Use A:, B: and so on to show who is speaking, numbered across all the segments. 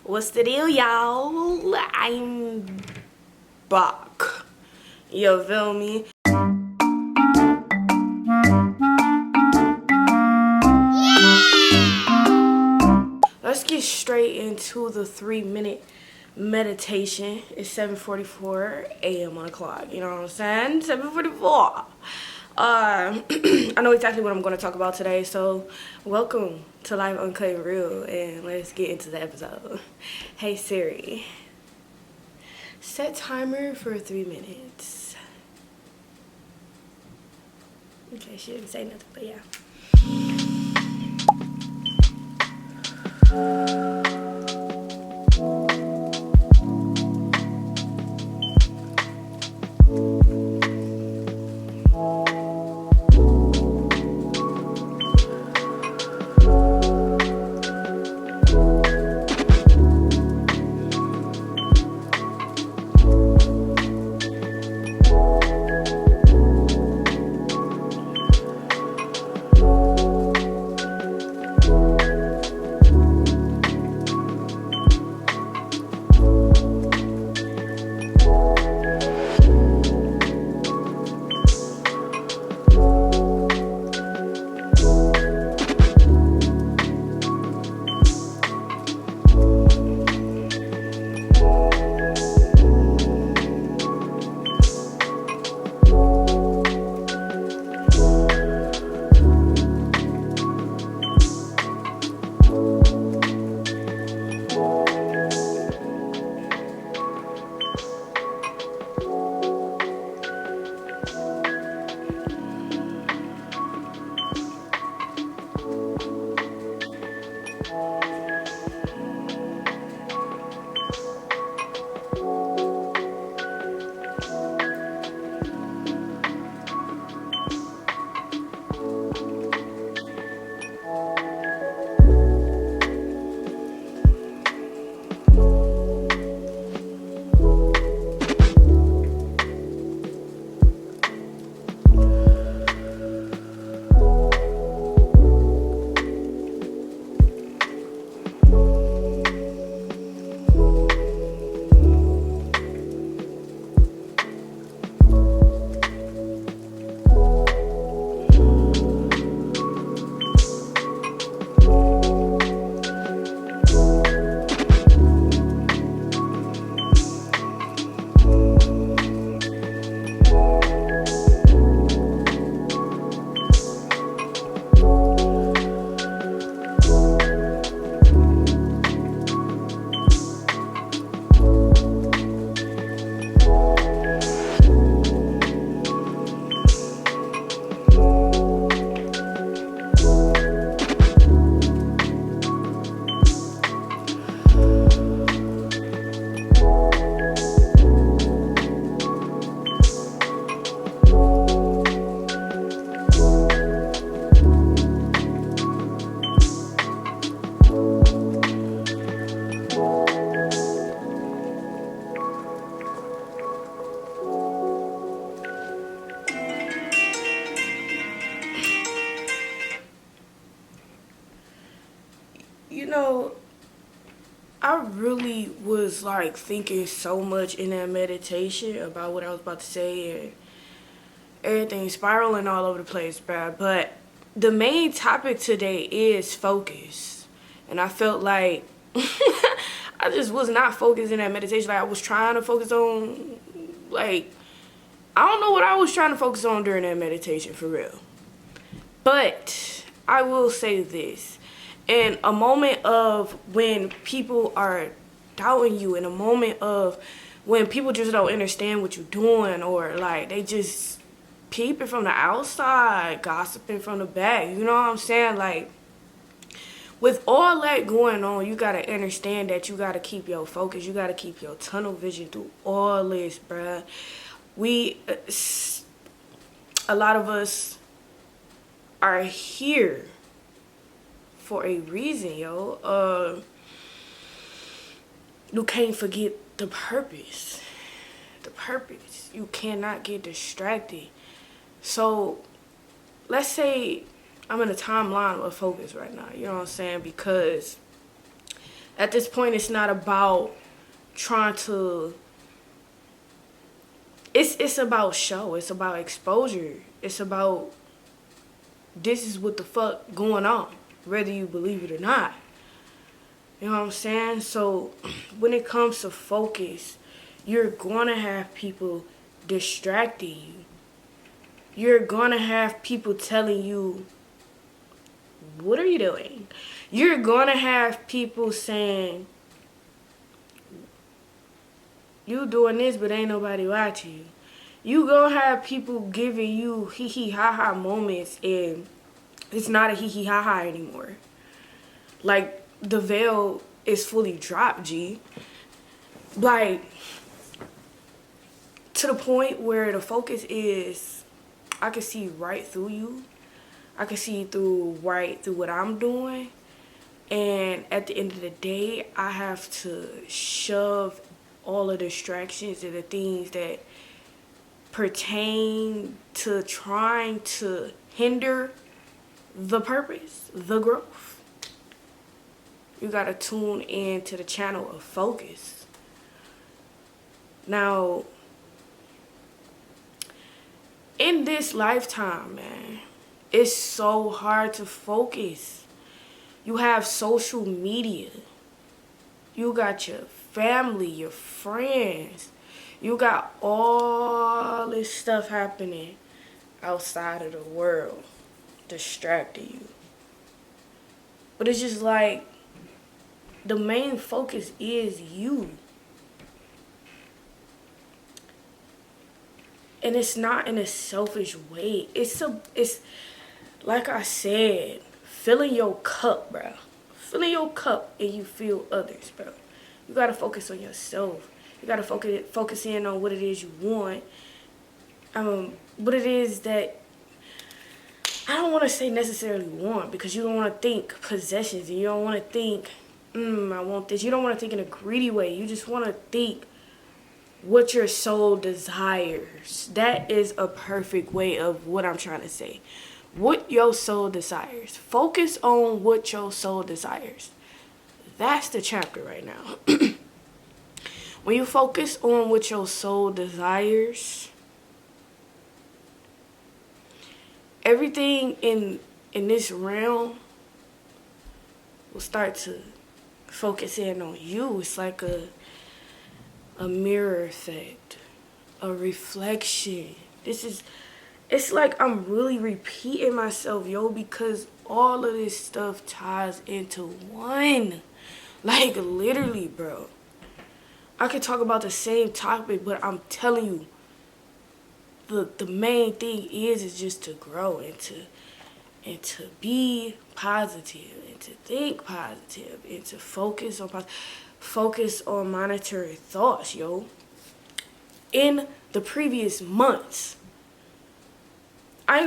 A: What's the deal, y'all? I'm back. You feel me? Let's get straight into the 3-minute meditation. It's 7:44 a.m. on the clock. You know what I'm saying? 7:44. I know exactly what I'm going to talk about today, so welcome to Live.Uncut.Real, and let's get into the episode. Hey Siri, set timer for 3 minutes. Okay, she didn't say nothing, but yeah. You know, I really was like thinking so much in that meditation about what I was about to say, and everything spiraling all over the place, bruh. But the main topic today is focus. And I felt like I just was not focused in that meditation. Like, I was trying to focus on, like, I don't know what I was trying to focus on during that meditation, for real. But I will say this. In a moment of when people are doubting you, in a moment of when people just don't understand what you're doing, or like they just peeping from the outside, gossiping from the back, you know what I'm saying? Like, with all that going on, you gotta understand that you gotta keep your focus. You gotta keep your tunnel vision through all this, bruh. A lot of us are here for a reason, yo. You can't forget the purpose. The purpose. You cannot get distracted. So, let's say I'm in a timeline of focus right now, you know what I'm saying? Because At this point, it's not about trying to, it's about show. It's about exposure. It's about, this is what the fuck going on, whether you believe it or not. You know what I'm saying? So when it comes to focus, you're gonna have people distracting you. You're gonna have people telling you, what are you doing? You're gonna have people saying, you doing this, but ain't nobody watching you. You gonna have people giving you hee hee ha ha moments, and it's not a hee hee ha ha anymore. Like, the veil is fully dropped, G. Like, to the point where the focus is, I can see right through you. I can see right through what I'm doing. And at the end of the day, I have to shove all the distractions and the things that pertain to trying to hinder the purpose, the growth. You gotta tune in to the channel of focus. Now, in this lifetime, man, it's so hard to focus. You have social media. You got your family, your friends. You got all this stuff happening outside of the world, distracting you. But it's just like, the main focus is you. And it's not in a selfish way. It's like I said, filling your cup, bro. Filling your cup and you fill others, bro. You gotta focus on yourself. You gotta focus in on what it is you want. What it is that, I don't want to say necessarily want, because you don't want to think possessions, and you don't want to think, I want this. You don't want to think in a greedy way. You just want to think what your soul desires. That is a perfect way of what I'm trying to say. What your soul desires. Focus on what your soul desires. That's the chapter right now. When you focus on what your soul desires, everything in this realm will start to focus in on you. It's like a mirror effect, a reflection. It's like I'm really repeating myself, yo, because all of this stuff ties into one. Like, literally, bro. I could talk about the same topic, but I'm telling you, the main thing is just to grow and to be positive and to think positive and to focus on monetary thoughts, yo. In the previous months, I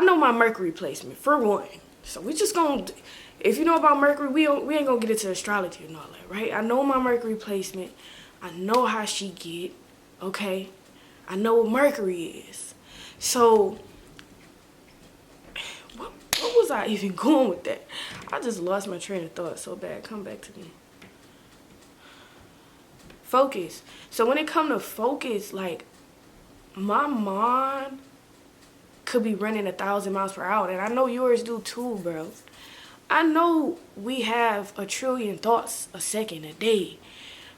A: know my Mercury placement for one. So we just gonna, if you know about Mercury, we ain't gonna get into astrology and all that, right? I know my Mercury placement. I know how she get, okay? I know what Mercury is. So, what was I even going with that? I just lost my train of thought so bad. Come back to me. Focus. So when it comes to focus, like, my mind could be running 1,000 miles per hour, and I know yours do too, bro. I know we have 1 trillion thoughts a second, a day.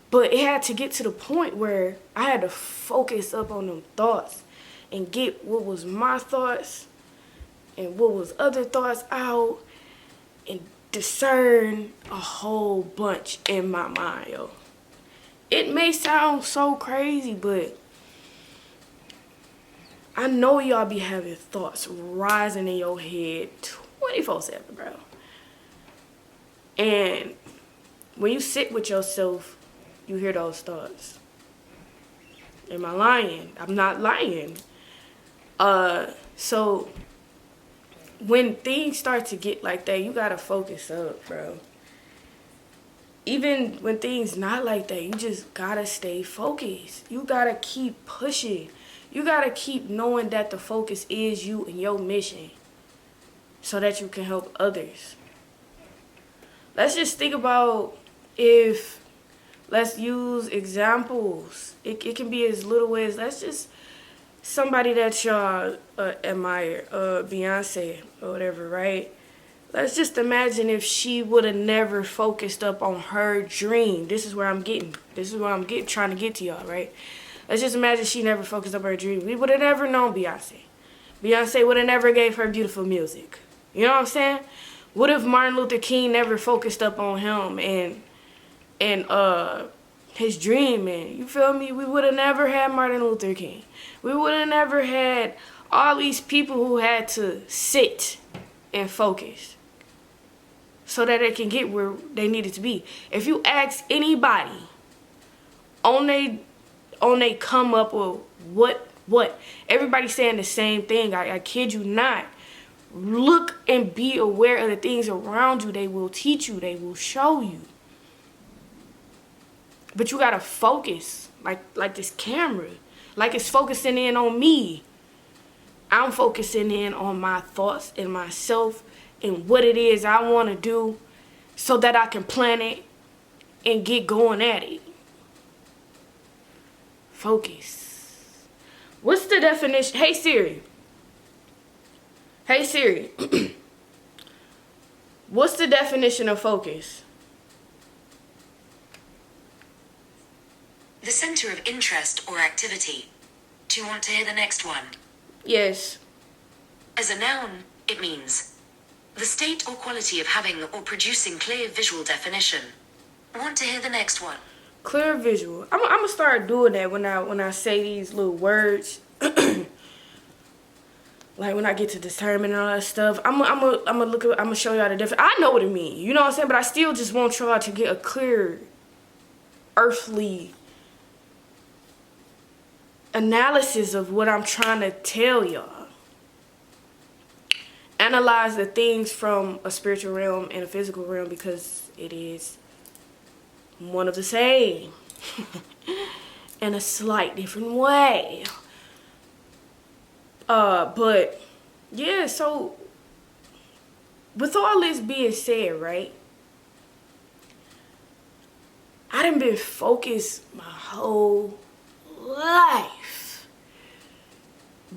A: But it had to get to the point where I had to focus up on them thoughts and get what was my thoughts and what was other thoughts out and discern a whole bunch in my mind, yo. It may sound so crazy, but I know y'all be having thoughts rising in your head 24/7, bro. And when you sit with yourself, you hear those thoughts. Am I lying? I'm not lying. So when things start to get like that, you gotta focus up, bro. Even when things not like that, you just gotta stay focused. You gotta keep pushing. You gotta keep knowing that the focus is you and your mission so that you can help others. Let's just think about if, let's use examples. It can be as little as, let's just, somebody that y'all admire, Beyonce or whatever, right? Let's just imagine if she would have never focused up on her dream. This is where I'm getting. This is where I'm trying to get to y'all, right? Let's just imagine she never focused up on her dream. We would have never known Beyonce. Beyonce would have never gave her beautiful music. You know what I'm saying? What if Martin Luther King never focused up on him and his dream, man? You feel me? We would have never had Martin Luther King. We would have never had all these people who had to sit and focus so that they can get where they needed to be. If you ask anybody on they come up with what everybody's saying the same thing. I kid you not. Look and be aware of the things around you. They will teach you. They will show you. But you gotta focus, like this camera, like it's focusing in on me. I'm focusing in on my thoughts and myself and what it is I want to do, so that I can plan it and get going at it. Focus. What's the definition? Hey Siri. Hey Siri. What's the definition of focus?
B: The center of interest or activity. Do you want to hear the next one?
A: Yes.
B: As a noun, it means the state or quality of having or producing clear visual definition. Want to hear the next one?
A: Clear visual. I'm gonna start doing that when I say these little words. Like when I get to determine and all that stuff, I'm gonna show y'all the difference. I know what it means, you know what I'm saying, but I still just want y'all to get a clear, earthly analysis of what I'm trying to tell y'all. Analyze the things from a spiritual realm and a physical realm, because it is one of the same in a slight different way. But yeah, so with all this being said, right, I done been focused my whole life.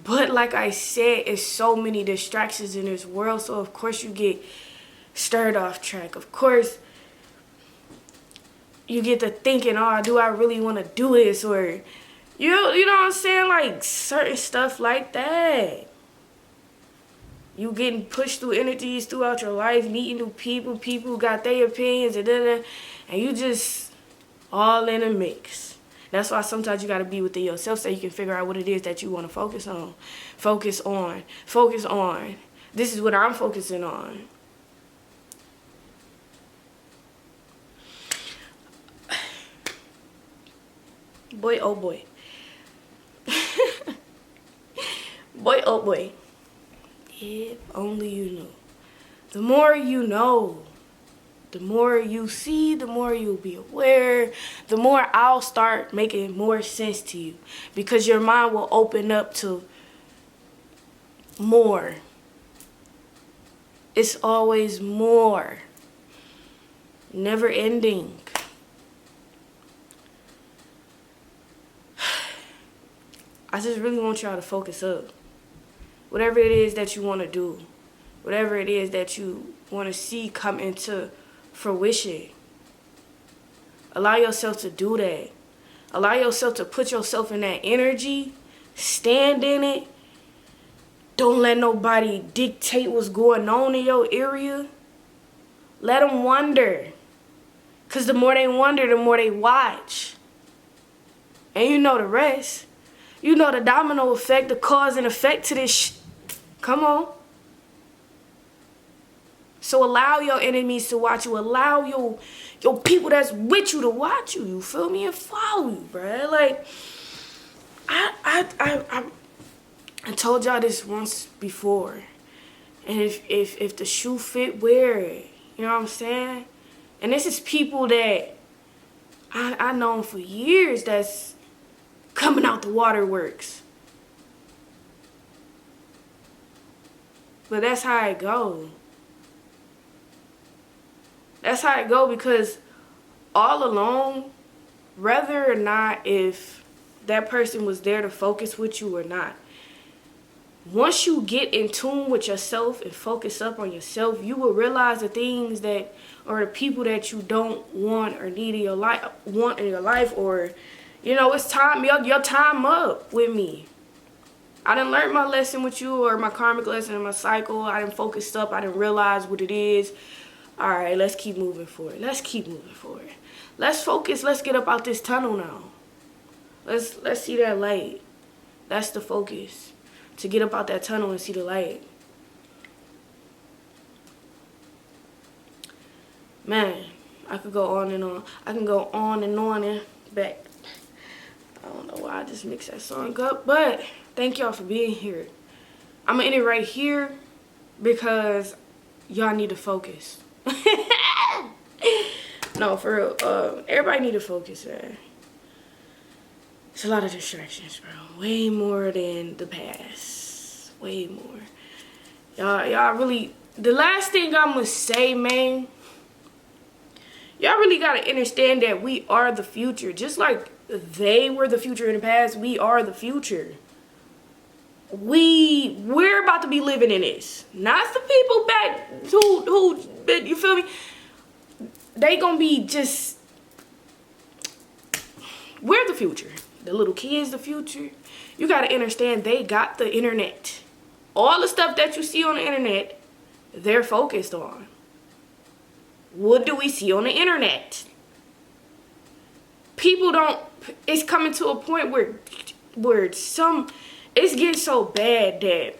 A: But like I said, it's so many distractions in this world, so of course you get stirred off track. Of course you get to thinking, oh, do I really want to do this? Or, you know what I'm saying? Like, certain stuff like that. You getting pushed through energies throughout your life, meeting new people, people who got their opinions, and you just all in a mix. That's why sometimes you got to be within yourself so you can figure out what it is that you want to focus on. Focus on. Focus on. This is what I'm focusing on. Boy, oh boy. Boy, oh boy. If only you knew. The more you know, the more you see, the more you'll be aware, the more I'll start making more sense to you. Because your mind will open up to more. It's always more. Never ending. I just really want y'all to focus up. Whatever it is that you want to do, whatever it is that you want to see come into fruition, allow yourself to do that. Allow yourself to put yourself in that energy, stand in it. Don't let nobody dictate what's going on in your area. Let them wonder. Because the more they wonder, the more they watch. And you know the rest. You know the domino effect, the cause and effect to this Come on. So allow your enemies to watch you. Allow your people that's with you to watch you. You feel me? And follow you, bruh. Like, I told y'all this once before. And if the shoe fit, wear it. You know what I'm saying? And this is people that I known for years that's coming out the waterworks. But that's how it go. That's how it go, because all along, whether or not if that person was there to focus with you or not, once you get in tune with yourself and focus up on yourself, you will realize the things that, or the people that you don't want or need in your life, or, you know, it's time, your time up with me. I done learned my lesson with you, or my karmic lesson in my cycle. I done focused up. I done realized what it is. All right, let's keep moving forward. Let's keep moving forward. Let's focus. Let's get up out this tunnel now. Let's see that light. That's the focus. To get up out that tunnel and see the light. Man, I could go on and on. I can go on and back. I don't know why I just mixed that song up, but thank y'all for being here. I'm gonna end it right here because y'all need to focus. No, for real. Everybody need to focus, man. It's a lot of distractions, bro. Way more than the past. Way more. Y'all really... The last thing I'm gonna say, man, y'all really gotta understand that we are the future. Just like they were the future in the past, we are the future. We're about to be living in this. Not the people back who you feel me? They gonna be just... We're the future. The little kids, the future. You gotta understand they got the internet. All the stuff that you see on the internet, they're focused on. What do we see on the internet? People don't... It's coming to a point where it's getting so bad that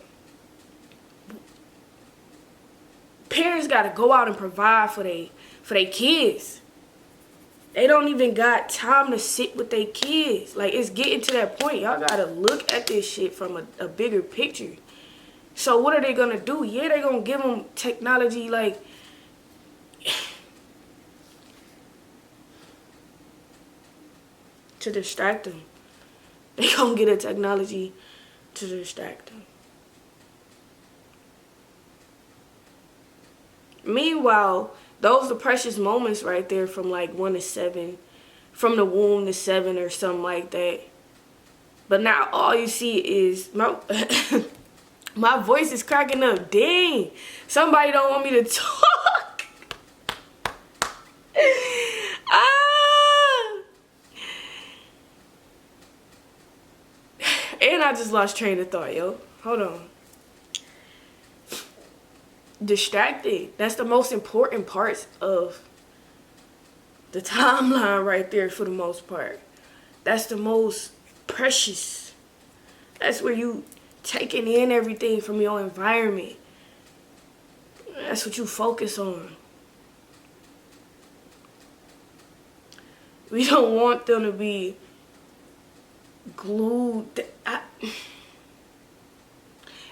A: parents gotta go out and provide for their kids. They don't even got time to sit with their kids. Like, it's getting to that point. Y'all gotta look at this shit from a bigger picture. So what are they gonna do? Yeah, they're gonna give them technology, like... to distract them. They gonna get a technology to distract them. Meanwhile, those are the precious moments right there from like 1 to 7. From the womb to 7 or something like that. But now all you see is... My voice is cracking up. Dang. Somebody don't want me to talk. And I just lost train of thought, yo. Hold on. Distracted. That's the most important parts of the timeline right there for the most part. That's the most precious. That's where you taking in everything from your environment. That's what you focus on. We don't want them to be glued.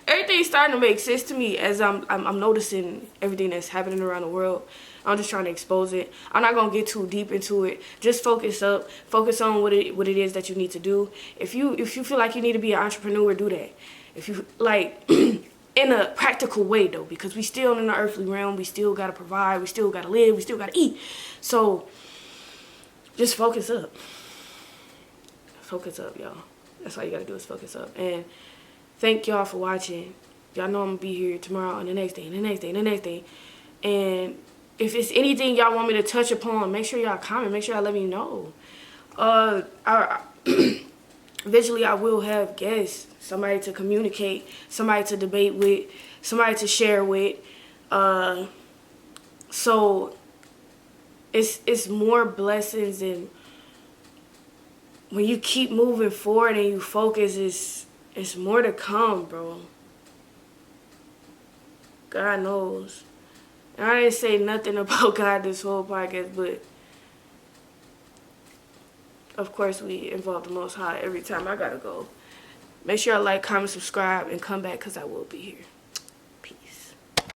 A: Everything's starting to make sense to me as I'm noticing everything that's happening around the world. I'm just trying to expose it. I'm not gonna get too deep into it. Just focus up. Focus on what it is that you need to do. If you feel like you need to be an entrepreneur, do that. If you like, in a practical way though, because we still in the earthly realm. We still gotta provide. We still gotta live. We still gotta eat. So just focus up. Focus up, y'all. That's all you gotta do is focus up. And thank y'all for watching. Y'all know I'm gonna be here tomorrow and the next day and the next day and the next day. And if it's anything y'all want me to touch upon, make sure y'all comment. Make sure y'all let me know. Eventually I will have guests. Somebody to communicate. Somebody to debate with. Somebody to share with. So it's more blessings, and when you keep moving forward and you focus, it's more to come, bro. God knows. And I didn't say nothing about God this whole podcast, but of course we involve the Most High every time I gotta go. Make sure y'all like, comment, subscribe, and come back because I will be here.